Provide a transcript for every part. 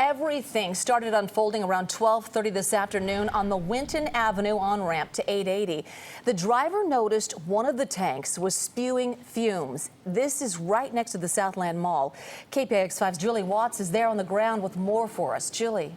Everything started unfolding around 12:30 this afternoon on the Winton Avenue on-ramp to 880. The driver noticed one of the tanks was spewing fumes. This is right next to the Southland Mall. KPIX 5's Julie Watts is there on the ground with more for us. Julie.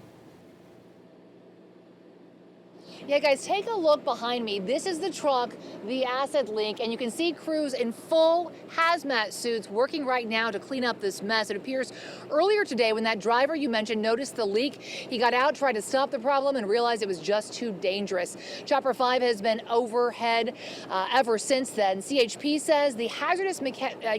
Yeah, guys, take a look behind me. This is the truck, the acid leak, and you can see crews in full hazmat suits working right now to clean up this mess. It appears earlier today when that driver you mentioned noticed the leak, he got out, tried to stop the problem, and realized it was just too dangerous. Chopper 5 has been overhead ever since then. CHP says the hazardous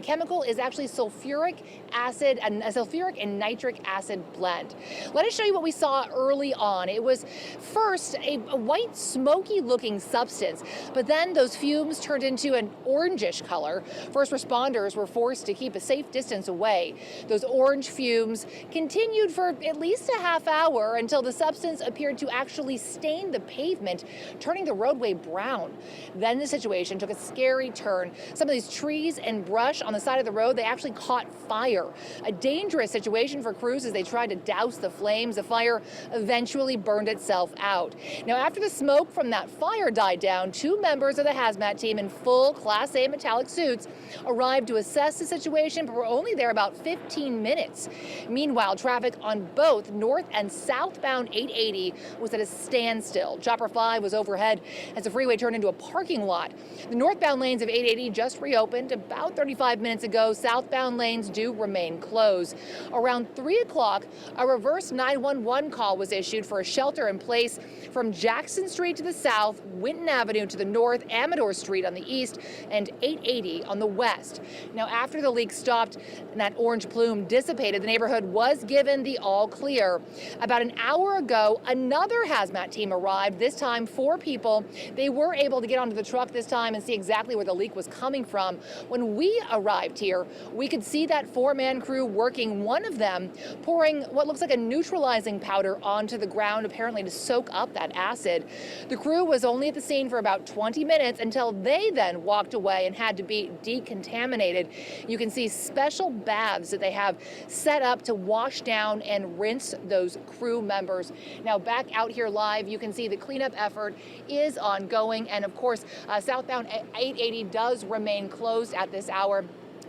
chemical is actually sulfuric acid and a sulfuric and nitric acid blend. Let us show you what we saw early on. It was first a white smoky looking substance, but then those fumes turned into an orangish color. First responders were forced to keep a safe distance away. Those orange fumes continued for at least a half hour until the substance appeared to actually stain the pavement, turning the roadway brown. Then the situation took a scary turn. Some of these trees and brush on the side of the road, they actually caught fire. A dangerous situation for crews as they tried to douse the flames. The fire eventually burned itself out. Now, after the smoke from that fire died down, two members of the hazmat team in full Class A metallic suits arrived to assess the situation, but were only there about 15 minutes. Meanwhile, traffic on both north and southbound 880 was at a standstill. Chopper 5 was overhead as the freeway turned into a parking lot. The northbound lanes of 880 just reopened about 35 minutes ago. Southbound lanes do remain closed. Around 3 o'clock, a reverse 911 call was issued for a shelter in place from Jackson Street to the south, Winton Avenue to the north, Amador Street on the east, and 880 on the west. Now, after the leak stopped and that orange plume dissipated, the neighborhood was given the all clear. About an hour ago, another hazmat team arrived, this time 4 people. They were able to get onto the truck this time and see exactly where the leak was coming from. When we arrived here, we could see that 4-man crew working, one of them pouring what looks like a neutralizing powder onto the ground, apparently to soak up that acid. The crew was only at the scene for about 20 minutes until they then walked away and had to be decontaminated. You can see special baths that they have set up to wash down and rinse those crew members. Now, back out here live, you can see the cleanup effort is ongoing, and of course, southbound 880 does remain closed at this hour.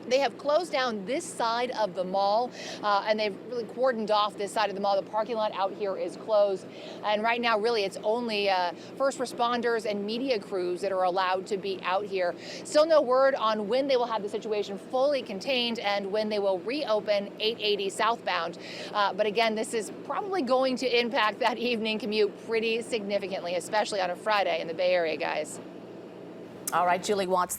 They have closed down this side of the mall, and they've really cordoned off this side of the mall. The parking lot out here is closed. And right now, really, it's only first responders and media crews that are allowed to be out here. Still no word on when they will have the situation fully contained and when they will reopen 880 southbound. But again, this is probably going to impact that evening commute pretty significantly, especially on a Friday in the Bay Area, guys. All right, Julie Watts.